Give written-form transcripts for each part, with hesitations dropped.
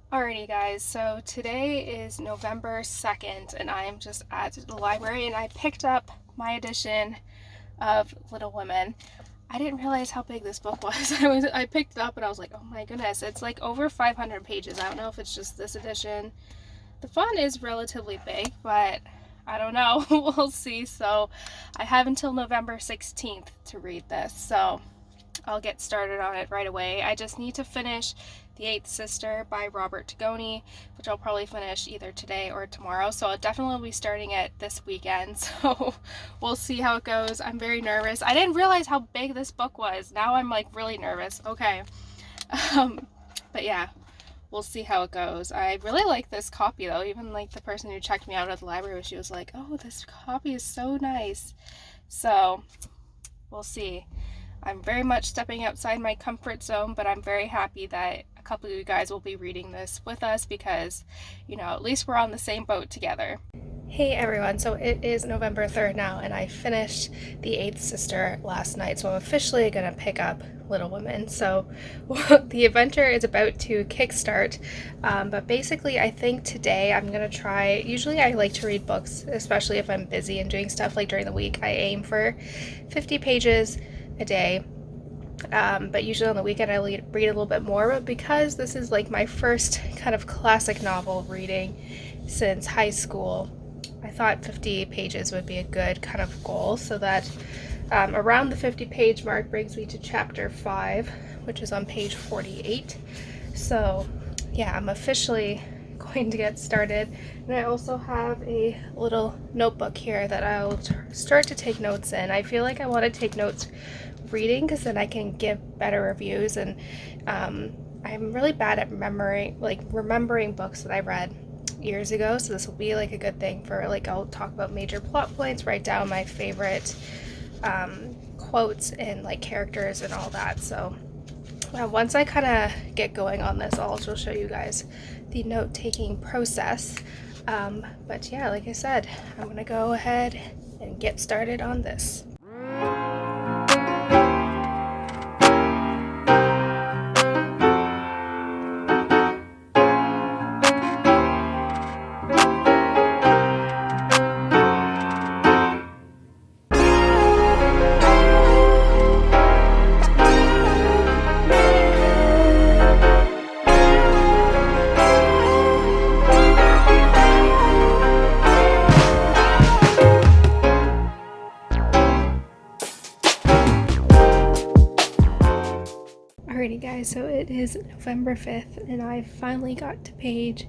Alrighty guys, so today is November 2nd and I am just at the library and I picked up my edition of Little Women. I didn't realize how big this book was. I picked it up and I was like, oh my goodness, it's like over 500 pages. I don't know if it's just this edition. The font is relatively big, but I don't know. We'll see. So I have until November 16th to read this. So I'll get started on it right away. I just need to finish The Eighth Sister by Robert Tagoni, which I'll probably finish either today or tomorrow. So I'll definitely be starting it this weekend. So we'll see how it goes. I'm very nervous. I didn't realize how big this book was. Now I'm like really nervous. Okay. But yeah, we'll see how it goes. I really like this copy though. Even like the person who checked me out at the library, she was like, oh, this copy is so nice. So we'll see. I'm very much stepping outside my comfort zone, but I'm very happy that a couple of you guys will be reading this with us because, at least we're on the same boat together. Hey everyone, so it is November 3rd now, and I finished The Eighth Sister last night, so I'm officially going to pick up Little Women. So the adventure is about to kickstart, but basically I think today I'm going to try, usually I like to read books, especially if I'm busy and doing stuff like during the week. I aim for 50 pages a day, but usually on the weekend I read a little bit more, but because this is like my first kind of classic novel reading since high school, I thought 50 pages would be a good kind of goal, so that around the 50 page mark brings me to chapter 5, which is on page 48. So yeah, I'm officially going to get started, and I also have a little notebook here that I'll start to take notes in. I feel like I want to take notes reading because then I can give better reviews, and I'm really bad at remembering books that I read years ago, so this will be like a good thing for like, I'll talk about major plot points, write down my favorite quotes and like characters and all that. So once I kind of get going on this, I'll also show you guys the note-taking process. But yeah, like I said, I'm gonna go ahead and get started on this. Alrighty guys, so it is November 5th and I finally got to page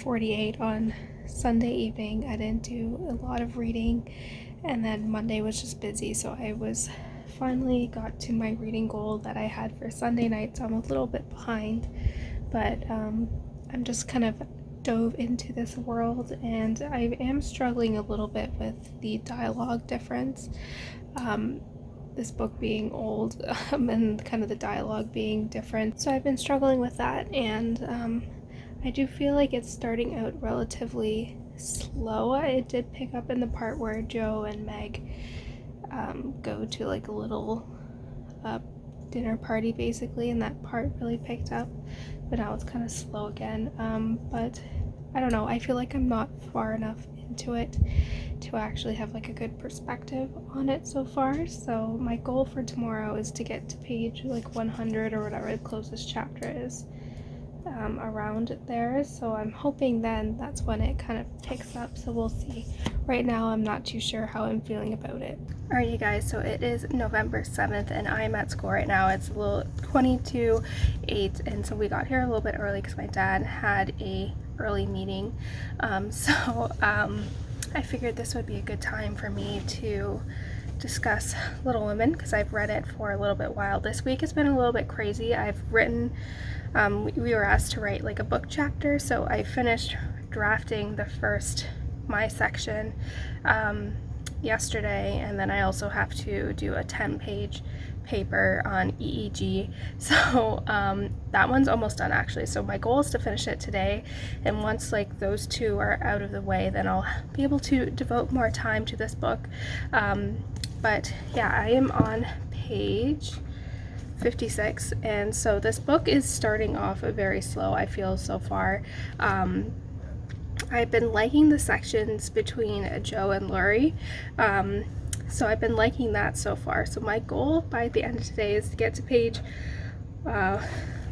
48 on Sunday evening. I didn't do a lot of reading, and then Monday was just busy, so I finally got to my reading goal that I had for Sunday night, so I'm a little bit behind, but I'm just kind of dove into this world, and I am struggling a little bit with the dialogue difference. This book being old and kind of the dialogue being different. So I've been struggling with that, and I do feel like it's starting out relatively slow. It did pick up in the part where Joe and Meg go to like a little dinner party basically, and that part really picked up, but now it's kind of slow again. But I don't know, I feel like I'm not far enough into it to actually have like a good perspective on it so far. So my goal for tomorrow is to get to page like 100 or whatever the closest chapter is, around there. So I'm hoping then that's when it kind of picks up, so we'll see. Right now I'm not too sure how I'm feeling about it. Alright you guys, so it is November 7th and I'm at school right now. It's a little 22:08, and so we got here a little bit early because my dad had a early meeting. I figured this would be a good time for me to discuss Little Women because I've read it for a little bit while. This week has been a little bit crazy. I've written, we were asked to write like a book chapter, so I finished drafting my section yesterday, and then I also have to do a 10-page paper on EEG, so that one's almost done actually. So my goal is to finish it today, and once like those two are out of the way, then I'll be able to devote more time to this book. But yeah, I am on page 56, and so this book is starting off very slow, I feel, so far. I've been liking the sections between Joe and Laurie, so I've been liking that so far. So my goal by the end of today is to get to page, I'm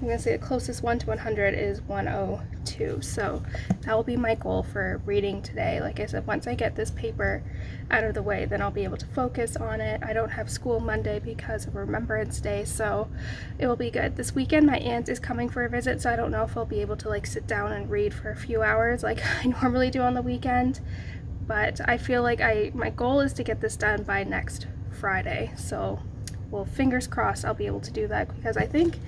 going to say the closest one to 100 is 102, so that will be my goal for reading today. Like I said, once I get this paper out of the way, then I'll be able to focus on it. I don't have school Monday because of Remembrance Day, so it will be good. This weekend my aunt is coming for a visit, so I don't know if I'll be able to like sit down and read for a few hours like I normally do on the weekend, but I feel like my goal is to get this done by next Friday, so well, fingers crossed I'll be able to do that, because I think,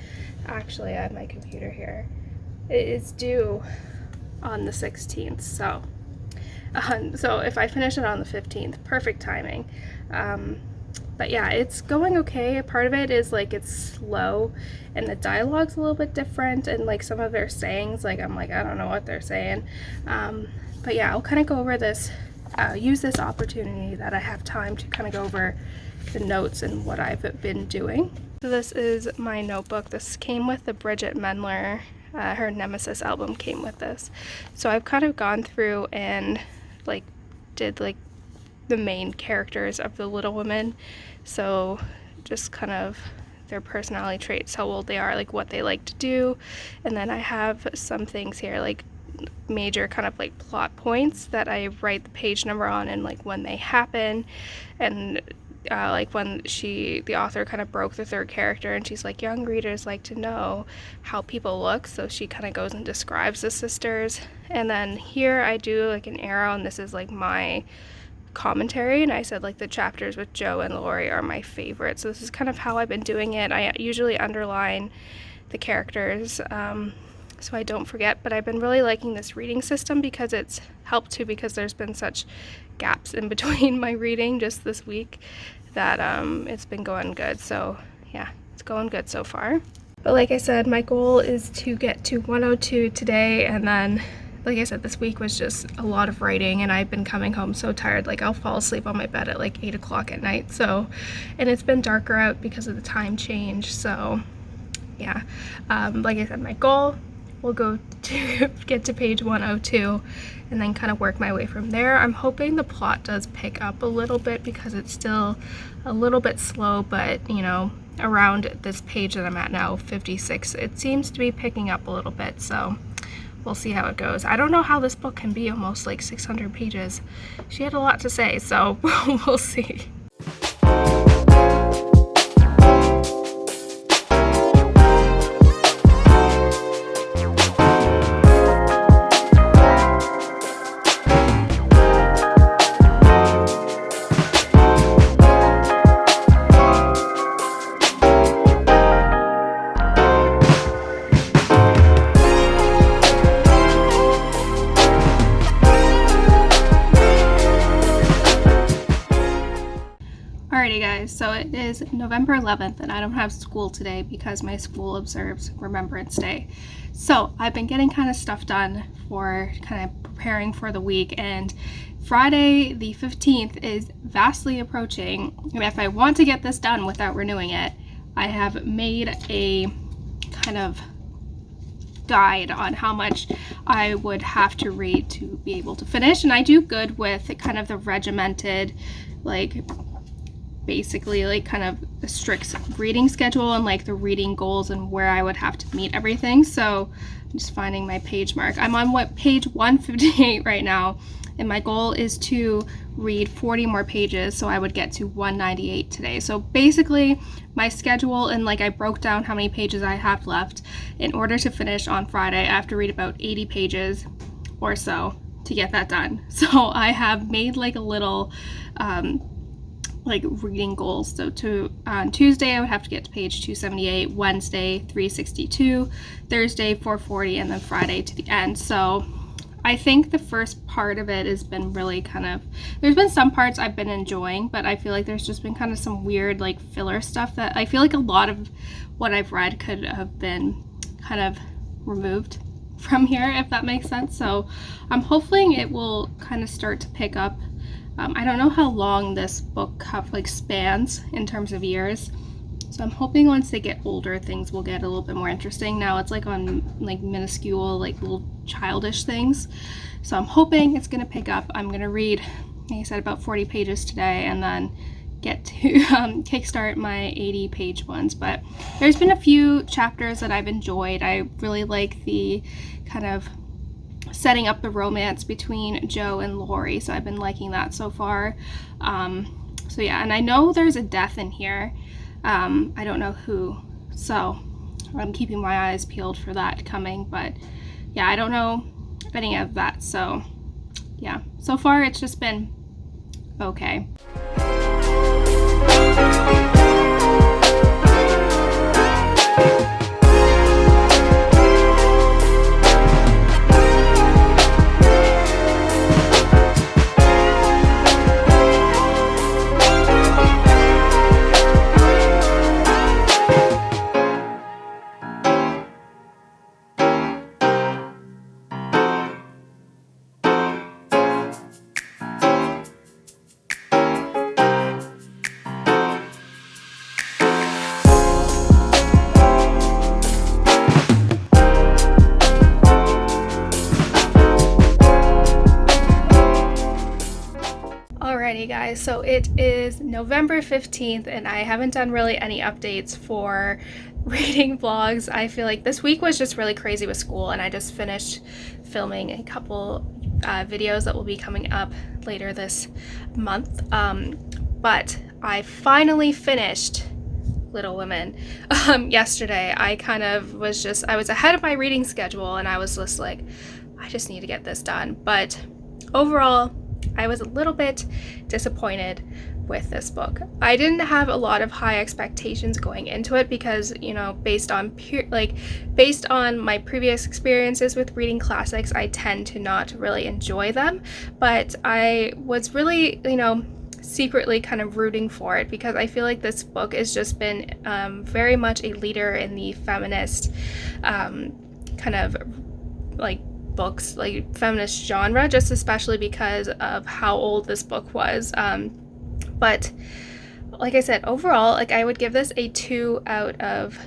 actually I have my computer here, it is due on the 16th, so if I finish it on the 15th, perfect timing. But yeah, it's going okay. Part of it is like it's slow and the dialogue's a little bit different, and like some of their sayings, like I'm like, I don't know what they're saying. But yeah, I'll kind of go over this, use this opportunity that I have time to kind of go over the notes and what I've been doing. So this is my notebook. This came with the Bridget Mendler, her Nemesis album came with this. So I've kind of gone through and like did like the main characters of the Little Women. So just kind of their personality traits, how old they are, like what they like to do. And then I have some things here like major kind of like plot points that I write the page number on and like when they happen, and like when the author kind of broke the third character and she's like, young readers like to know how people look, so she kind of goes and describes the sisters. And then here I do like an arrow, and this is like my commentary, and I said like the chapters with Joe and Laurie are my favorite. So this is kind of how I've been doing it. I usually underline the characters so I don't forget, but I've been really liking this reading system because it's helped too, because there's been such gaps in between my reading just this week that it's been going good. So yeah, it's going good so far. But like I said, my goal is to get to 102 today, and then like I said, this week was just a lot of writing, and I've been coming home so tired, like I'll fall asleep on my bed at like 8 o'clock at night. So, and it's been darker out because of the time change, so yeah, like I said, my goal will go to get to page 102 and then kind of work my way from there. I'm hoping the plot does pick up a little bit because it's still a little bit slow, but you know, around this page that I'm at now, 56, it seems to be picking up a little bit, so we'll see how it goes. I don't know how this book can be almost like 600 pages. She had a lot to say, so we'll see. Alrighty guys, so it is November 11th and I don't have school today because my school observes Remembrance Day. So I've been getting kind of stuff done for kind of preparing for the week, and Friday the 15th is vastly approaching, and if I want to get this done without renewing it, I have made a kind of guide on how much I would have to read to be able to finish, and I do good with kind of the regimented, like basically like kind of a strict reading schedule and like the reading goals and where I would have to meet everything. So I'm just finding my page mark. I'm on page 158 right now, and my goal is to read 40 more pages, so I would get to 198 today. So basically my schedule, and like I broke down how many pages I have left. In order to finish on Friday, I have to read about 80 pages or so to get that done. So I have made like a little like reading goals. So on Tuesday I would have to get to page 278, Wednesday 362, Thursday 440, and then Friday to the end. So I think the first part of it has been really kind of, there's been some parts I've been enjoying, but I feel like there's just been kind of some weird like filler stuff that I feel like a lot of what I've read could have been kind of removed from here, if that makes sense. So I'm hoping it will kind of start to pick up. I don't know how long this book spans in terms of years, So I'm hoping once they get older, things will get a little bit more interesting. Now it's like on like minuscule, like little childish things. So I'm hoping it's gonna pick up. I'm gonna read, like I said, about 40 pages today, and then get to kickstart my 80-page ones. But there's been a few chapters that I've enjoyed. I really like the kind of setting up the romance between Joe and Lori, so I've been liking that so far. So yeah, and I know there's a death in here. I don't know who, so I'm keeping my eyes peeled for that coming, but yeah, I don't know any of that. So yeah, so far it's just been okay. Alrighty guys, so it is November 15th and I haven't done really any updates for reading vlogs. I feel like this week was just really crazy with school, and I just finished filming a couple videos that will be coming up later this month. But I finally finished Little Women yesterday. I kind of was I was ahead of my reading schedule, and I was just like, I just need to get this done. But overall, I was a little bit disappointed with this book. I didn't have a lot of high expectations going into it because, you know, based on my previous experiences with reading classics, I tend to not really enjoy them. But I was really, you know, secretly kind of rooting for it because I feel like this book has just been very much a leader in the feminist kind of like books, like feminist genre, just especially because of how old this book was. But like I said, overall, like I would give this a 2 out of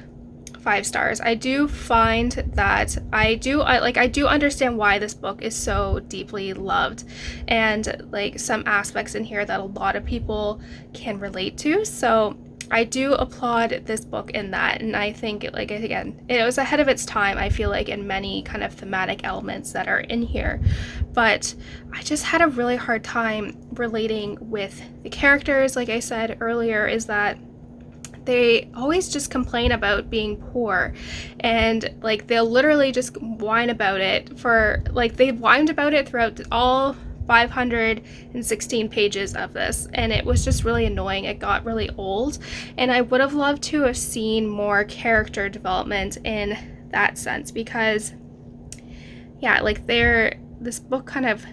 5 stars. I do find that I do understand why this book is so deeply loved, and like some aspects in here that a lot of people can relate to. So I do applaud this book in that, and I think, like, again, it was ahead of its time, I feel like, in many kind of thematic elements that are in here. But I just had a really hard time relating with the characters. Like I said earlier, is that they always just complain about being poor, and like they'll literally just whine about it for, like, they whined about it throughout all 516 pages of this, and it was just really annoying. It got really old, and I would have loved to have seen more character development in that sense, because yeah, like this book kind of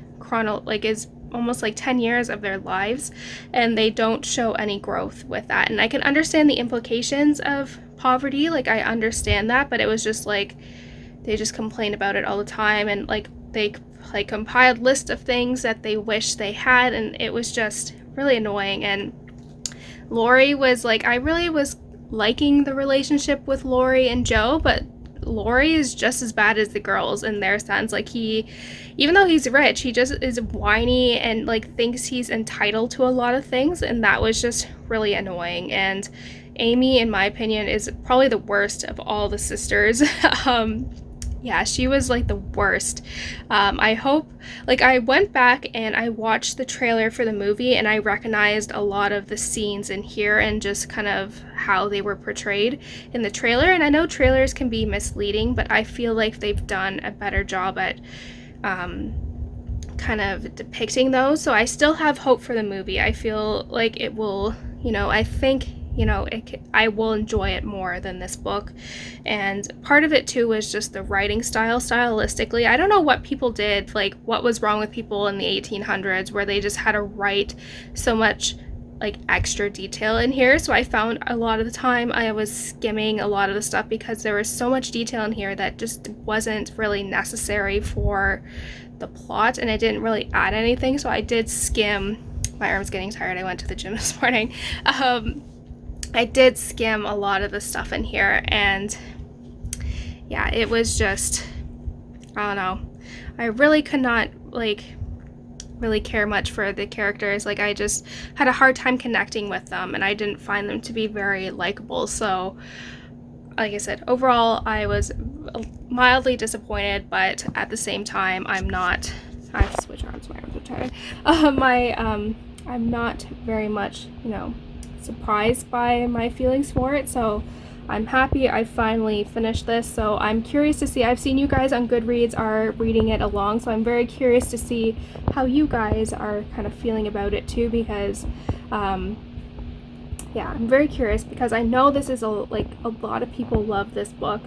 is almost like 10 years of their lives, and they don't show any growth with that. And I can understand the implications of poverty, like I understand that, but it was just like they just complain about it all the time, and like they compiled list of things that they wish they had, and it was just really annoying. And Lori was like, I really was liking the relationship with Lori and Joe, but Lori is just as bad as the girls in their sense. Like, even though he's rich, he just is whiny and like thinks he's entitled to a lot of things, and that was just really annoying. And Amy, in my opinion, is probably the worst of all the sisters. Yeah, she was like the worst. I hope, like, I went back and I watched the trailer for the movie, and I recognized a lot of the scenes in here and just kind of how they were portrayed in the trailer. And I know trailers can be misleading, but I feel like they've done a better job at kind of depicting those. So I still have hope for the movie. I feel like it will, you know, I think, you know, I will enjoy it more than this book. And part of it too was just the writing style. Stylistically, I don't know what people did, like what was wrong with people in the 1800s where they just had to write so much like extra detail in here. So I found a lot of the time I was skimming a lot of the stuff because there was so much detail in here that just wasn't really necessary for the plot, and it didn't really add anything. So I did skim. My arm's getting tired. I went to the gym this morning. I did skim a lot of the stuff in here, and yeah, it was just, I don't know. I really could not like really care much for the characters. Like, I just had a hard time connecting with them, and I didn't find them to be very likable. So like I said, overall I was mildly disappointed, but at the same time I have to switch arms, my arms are tired. I'm not very much, you know, surprised by my feelings for it, so I'm happy I finally finished this. So I'm curious to see, I've seen you guys on Goodreads are reading it along, so I'm very curious to see how you guys are kind of feeling about it too, because yeah, I'm very curious, because I know this is a lot of people love this book.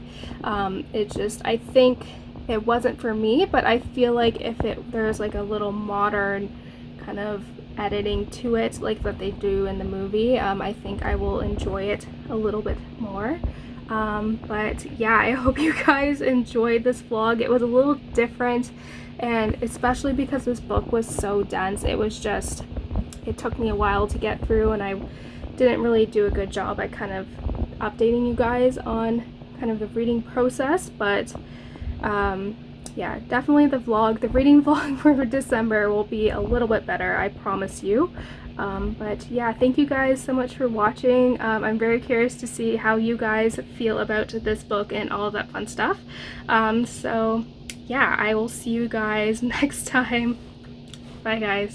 It just, I think it wasn't for me, but I feel like if there's like a little modern kind of editing to it, like that they do in the movie, I think I will enjoy it a little bit more. But yeah, I hope you guys enjoyed this vlog. It was a little different, and especially because this book was so dense, it took me a while to get through, and I didn't really do a good job at kind of updating you guys on kind of the reading process. But yeah, definitely the reading vlog for December will be a little bit better, I promise you. But yeah, thank you guys so much for watching. I'm very curious to see how you guys feel about this book and all of that fun stuff. So yeah, I will see you guys next time. Bye guys.